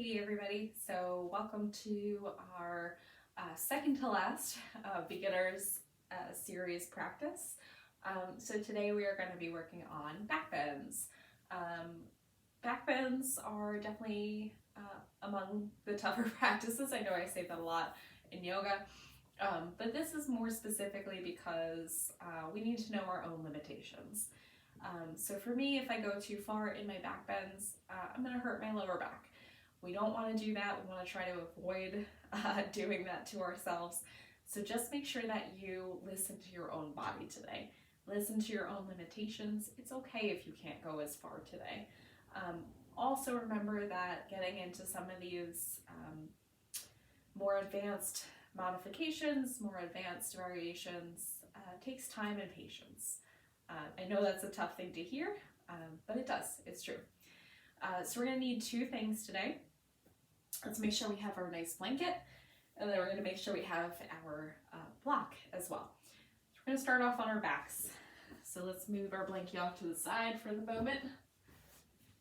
Hey everybody, so welcome to our second to last beginners series practice. So today we are going to be working on backbends. Backbends are definitely among the tougher practices. I know I say that a lot in yoga, but this is more specifically because we need to know our own limitations. So for me, if I go too far in my backbends, I'm going to hurt my lower back. We don't want to do that. We want to try to avoid doing that to ourselves. So just make sure that you listen to your own body today. Listen to your own limitations. It's okay if you can't go as far today. Also remember that getting into some of these more advanced modifications, more advanced variations, takes time and patience. I know that's a tough thing to hear, but it does. It's true. So we're going to need two things today. Let's make sure we have our nice blanket, and then we're going to make sure we have our block as well. So we're going to start off on our backs. So let's move our blanket off to the side for the moment,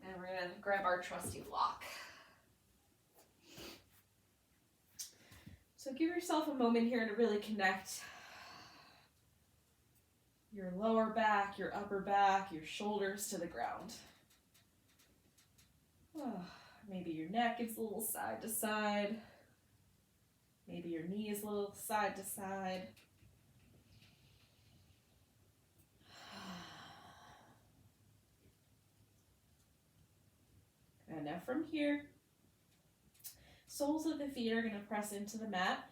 and we're going to grab our trusty block. So give yourself a moment here to really connect your lower back, your upper back, your shoulders to the ground. Oh, maybe your neck is a little side to side. Maybe your knee is a little side to side. And now from here, soles of the feet are going to press into the mat.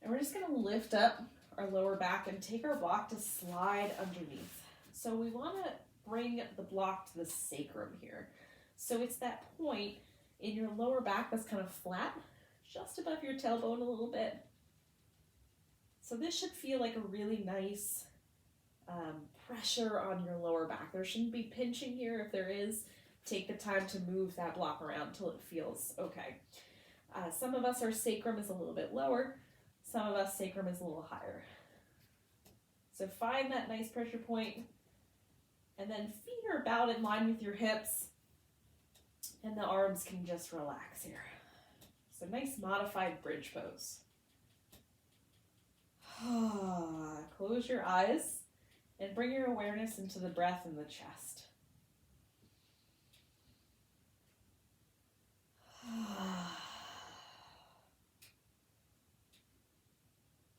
And we're just going to lift up our lower back and take our block to slide underneath. So we want to bring the block to the sacrum here. So it's that point in your lower back that's kind of flat, just above your tailbone a little bit. So this should feel like a really nice pressure on your lower back. There shouldn't be pinching here. If there is, take the time to move that block around until it feels okay. Some of us, our sacrum is a little bit lower. Some of us, sacrum is a little higher. So find that nice pressure point, and then feet are about in line with your hips. And the arms can just relax here. So nice modified bridge pose. Close your eyes and bring your awareness into the breath in the chest.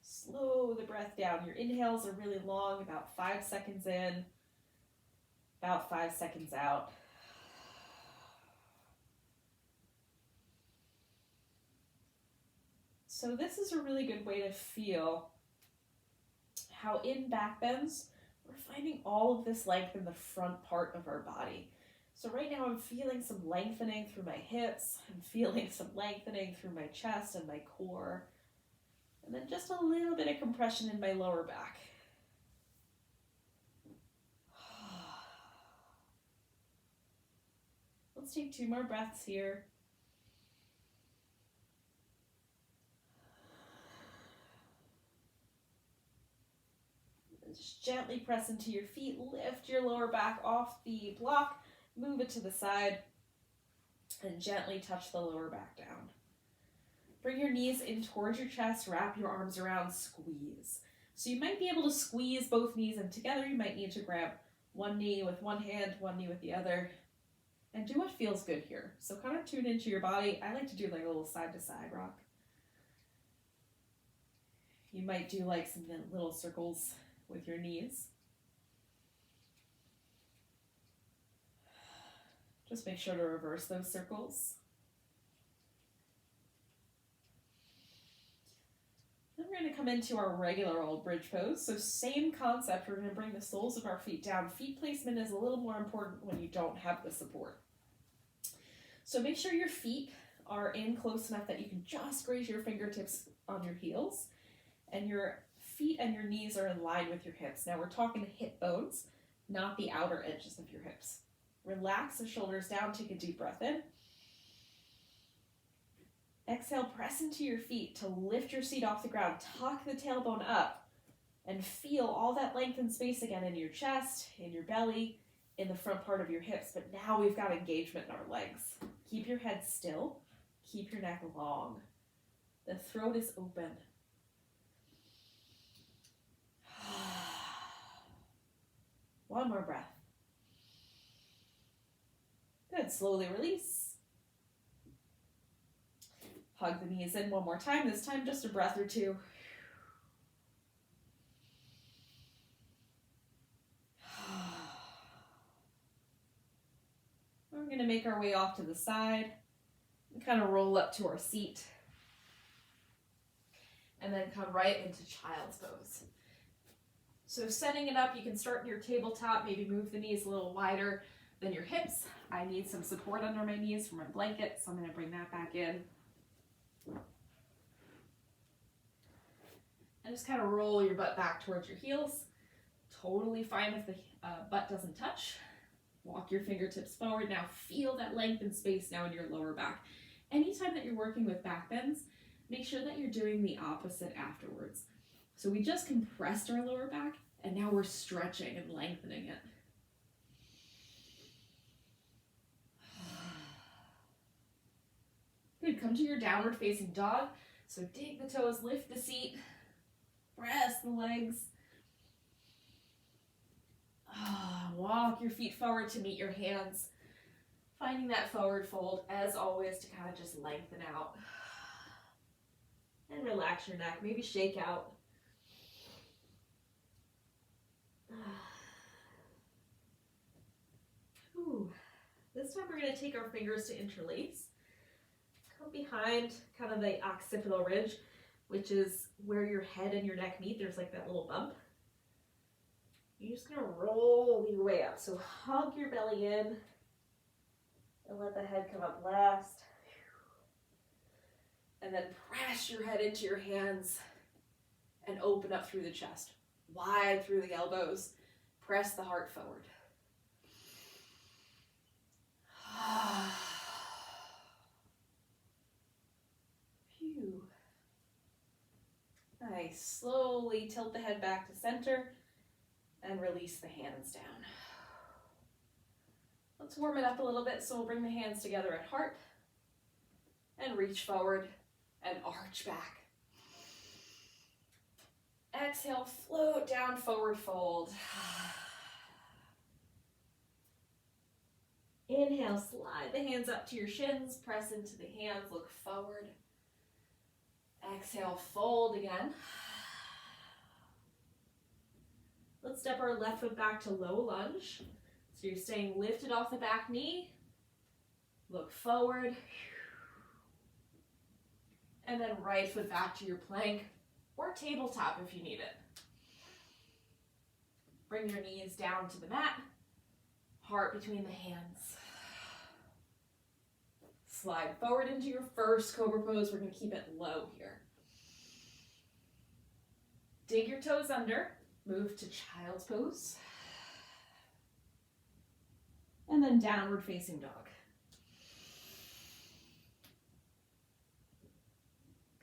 Slow the breath down. Your inhales are really long, about 5 seconds in, about 5 seconds out. So this is a really good way to feel how in backbends, we're finding all of this length in the front part of our body. So right now I'm feeling some lengthening through my hips. I'm feeling some lengthening through my chest and my core. And then just a little bit of compression in my lower back. Let's take 2 more breaths here. Just gently press into your feet, lift your lower back off the block, move it to the side, and gently touch the lower back down. Bring your knees in towards your chest, wrap your arms around, squeeze. So you might be able to squeeze both knees in together. You might need to grab one knee with one hand, one knee with the other, and do what feels good here. So kind of tune into your body. I like to do like a little side to side rock. You might do like some little circles with your knees. Just make sure to reverse those circles. Then we're going to come into our regular old bridge pose. So same concept, we're going to bring the soles of our feet down. Feet placement is a little more important when you don't have the support. So make sure your feet are in close enough that you can just graze your fingertips on your heels, and your feet and your knees are in line with your hips. Now we're talking hip bones, not the outer edges of your hips. Relax the shoulders down, take a deep breath in. Exhale, press into your feet to lift your seat off the ground. Tuck the tailbone up and feel all that length and space again in your chest, in your belly, in the front part of your hips. But now we've got engagement in our legs. Keep your head still. Keep your neck long. The throat is open. One more breath. Good, slowly release. Hug the knees in one more time, this time just a breath or two. We're going to make our way off to the side and kind of roll up to our seat. And then come right into child's pose. So setting it up, you can start in your tabletop, maybe move the knees a little wider than your hips. I need some support under my knees from my blanket, so I'm going to bring that back in. And just kind of roll your butt back towards your heels. Totally fine if the butt doesn't touch. Walk your fingertips forward. Now feel that length and space now in your lower back. Anytime that you're working with back bends, make sure that you're doing the opposite afterwards. So we just compressed our lower back, and now we're stretching and lengthening it. Good, come to your downward facing dog. So dig the toes, lift the seat, press the legs. Walk your feet forward to meet your hands. Finding that forward fold, as always, to kind of just lengthen out. And relax your neck, maybe shake out. This time we're going to take our fingers to interlace. Come behind kind of the occipital ridge, which is where your head and your neck meet. There's like that little bump. You're just going to roll your way up. So hug your belly in and let the head come up last. And then press your head into your hands and open up through the chest. Wide through the elbows. Press the heart forward. Phew. Nice. Slowly tilt the head back to center and release the hands down. Let's warm it up a little bit, so we'll bring the hands together at heart and reach forward and arch back. Exhale, float down, forward fold. Inhale, slide the hands up to your shins, press into the hands, look forward. Exhale, fold again. Let's step our left foot back to low lunge. So you're staying lifted off the back knee. Look forward. And then right foot back to your plank or tabletop if you need it. Bring your knees down to the mat. Heart between the hands. Slide forward into your first Cobra Pose. We're going to keep it low here. Dig your toes under. Move to Child's Pose. And then downward facing dog.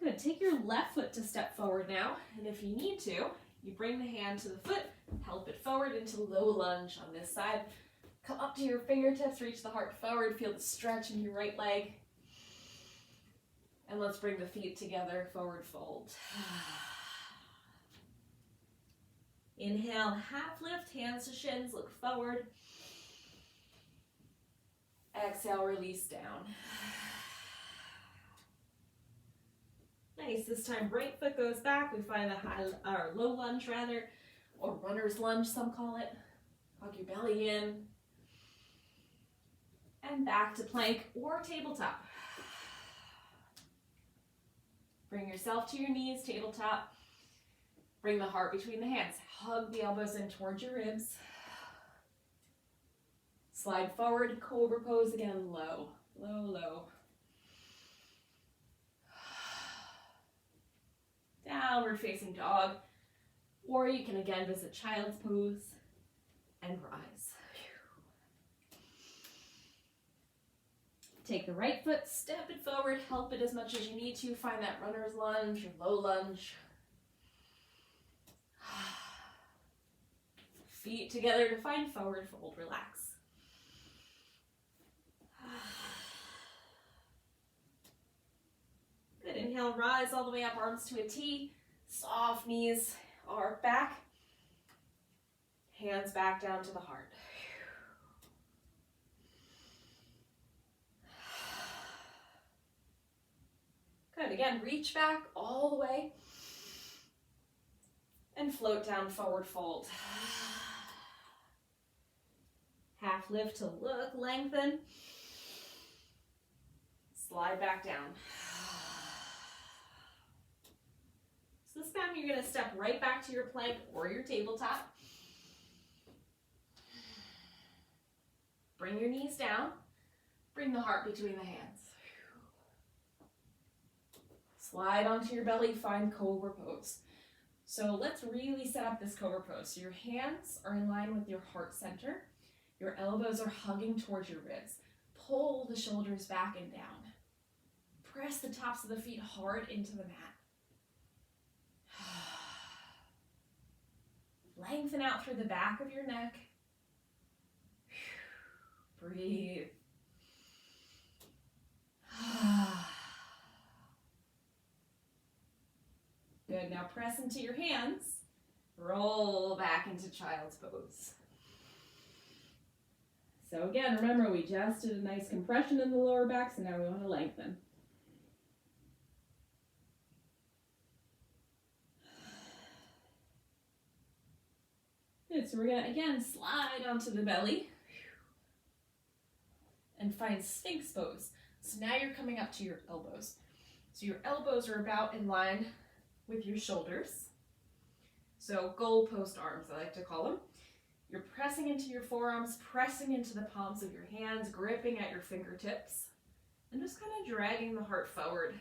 Good. Take your left foot to step forward now. And if you need to, you bring the hand to the foot, help it forward into low lunge on this side. Come up to your fingertips, reach the heart forward, feel the stretch in your right leg. And let's bring the feet together, forward fold. Inhale, half lift, hands to shins, look forward. Exhale, release down. Nice, this time right foot goes back. We find the low lunge rather, or runner's lunge, some call it. Hug your belly in. And back to plank or tabletop. Bring yourself to your knees, tabletop. Bring the heart between the hands. Hug the elbows in towards your ribs. Slide forward, Cobra Pose again, low, low, low. Downward facing dog. Or you can again visit Child's Pose and rise. Take the right foot, step it forward, help it as much as you need to. Find that runner's lunge or low lunge. Feet together to find forward fold, relax. Inhale, rise all the way up, arms to a T. Soft knees, arc back. Hands back down to the heart. Good, again, reach back all the way. And float down, forward fold. Half lift to look, lengthen. Slide back down. So this time you're going to step right back to your plank or your tabletop. Bring your knees down. Bring the heart between the hands. Slide onto your belly, find Cobra Pose. So let's really set up this Cobra Pose. So your hands are in line with your heart center. Your elbows are hugging towards your ribs. Pull the shoulders back and down. Press the tops of the feet hard into the mat. Lengthen out through the back of your neck. Breathe. Good, now press into your hands. Roll back into child's pose. So again, remember we just did a nice compression in the lower back, so now we want to lengthen. Good, so we're going to again slide onto the belly and find Sphinx pose. So now you're coming up to your elbows. So your elbows are about in line with your shoulders. So goalpost arms, I like to call them. You're pressing into your forearms, pressing into the palms of your hands, gripping at your fingertips, and just kind of dragging the heart forward.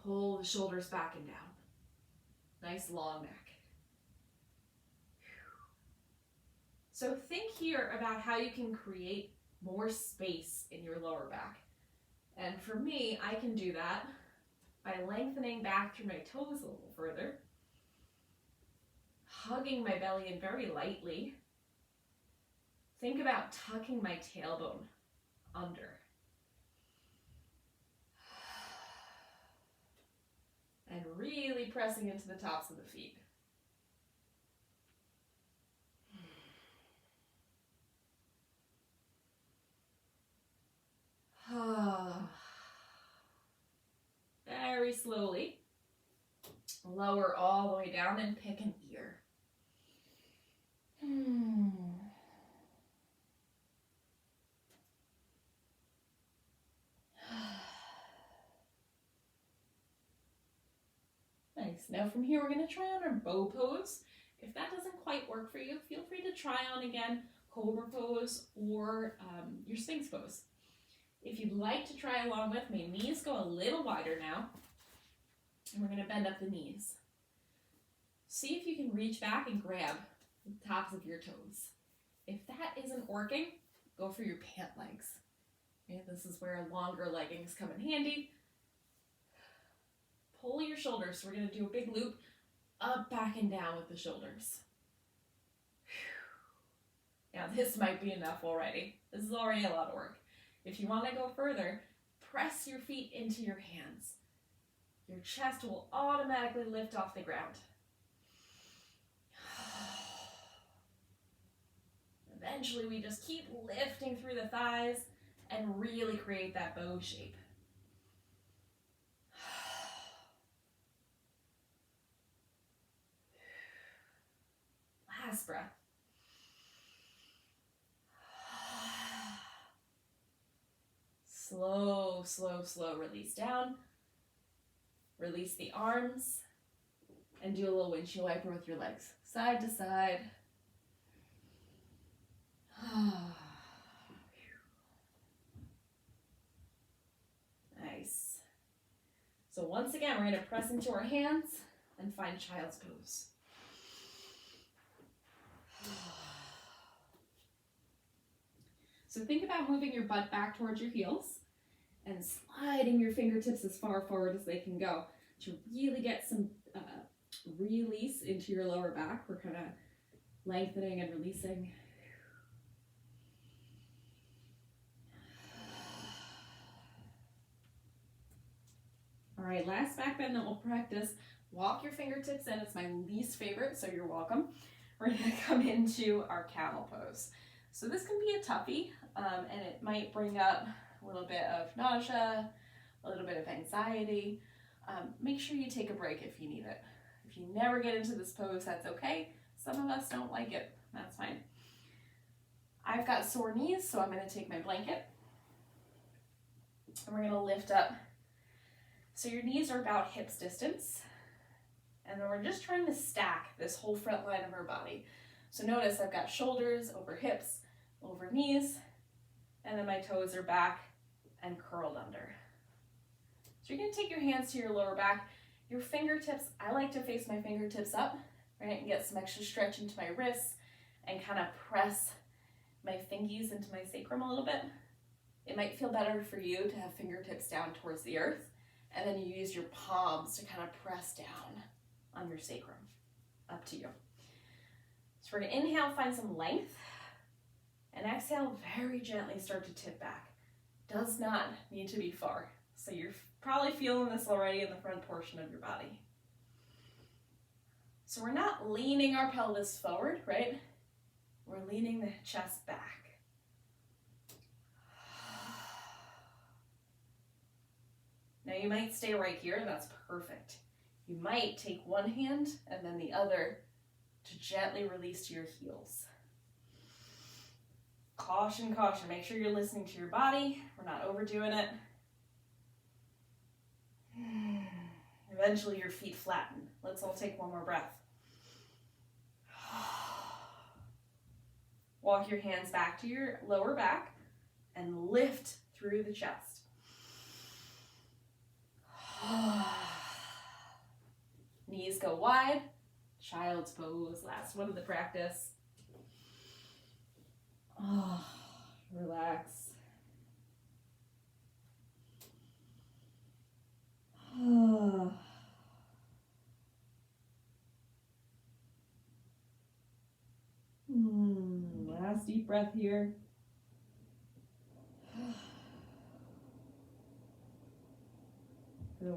Pull the shoulders back and down. Nice long neck. So think here about how you can create more space in your lower back. And for me, I can do that by lengthening back through my toes a little further, hugging my belly in very lightly. Think about tucking my tailbone under. And really pressing into the tops of the feet. Very slowly, lower all the way down and pick an ear. Nice. Now from here, we're going to try on our bow pose. If that doesn't quite work for you, feel free to try on again Cobra Pose or your Sphinx pose. If you'd like to try along with me, knees go a little wider now, and we're going to bend up the knees. See if you can reach back and grab the tops of your toes. If that isn't working, go for your pant legs. Okay, this is where longer leggings come in handy. Pull your shoulders. So we're going to do a big loop up, back, and down with the shoulders. Now this might be enough already. This is already a lot of work. If you want to go further, press your feet into your hands. Your chest will automatically lift off the ground. Eventually, we just keep lifting through the thighs and really create that bow shape. Last breath. Slow, slow, slow release down. Release the arms and do a little windshield wiper with your legs. Side to side. Nice. So once again, we're going to press into our hands and find child's pose. So think about moving your butt back towards your heels and sliding your fingertips as far forward as they can go to really get some release into your lower back. We're kind of lengthening and releasing. All right, last back bend that we'll practice. Walk your fingertips in. It's my least favorite, so you're welcome. We're gonna come into our camel pose. So this can be a toughie, and it might bring up a little bit of nausea, a little bit of anxiety. Make sure you take a break if you need it. If you never get into this pose, that's okay. Some of us don't like it, that's fine. I've got sore knees, so I'm gonna take my blanket, and we're gonna lift up. So your knees are about hips distance, and then we're just trying to stack this whole front line of our body. So notice I've got shoulders over hips, over knees, and then my toes are back and curled under. So you're gonna take your hands to your lower back. Your fingertips, I like to face my fingertips up, right, and get some extra stretch into my wrists and kind of press my fingies into my sacrum a little bit. It might feel better for you to have fingertips down towards the earth, and then you use your palms to kind of press down on your sacrum. Up to you. So we're gonna inhale, find some length, and exhale, very gently start to tip back. Does not need to be far. So you're probably feeling this already in the front portion of your body. So we're not leaning our pelvis forward, right? We're leaning the chest back. Now you might stay right here, that's perfect. You might take one hand and then the other to gently release to your heels. Caution, caution, make sure you're listening to your body. We're not overdoing it. Eventually your feet flatten. Let's all take one more breath. Walk your hands back to your lower back and lift through the chest. Knees go wide. Child's pose, last one of the practice. Relax. Last deep breath here. So we're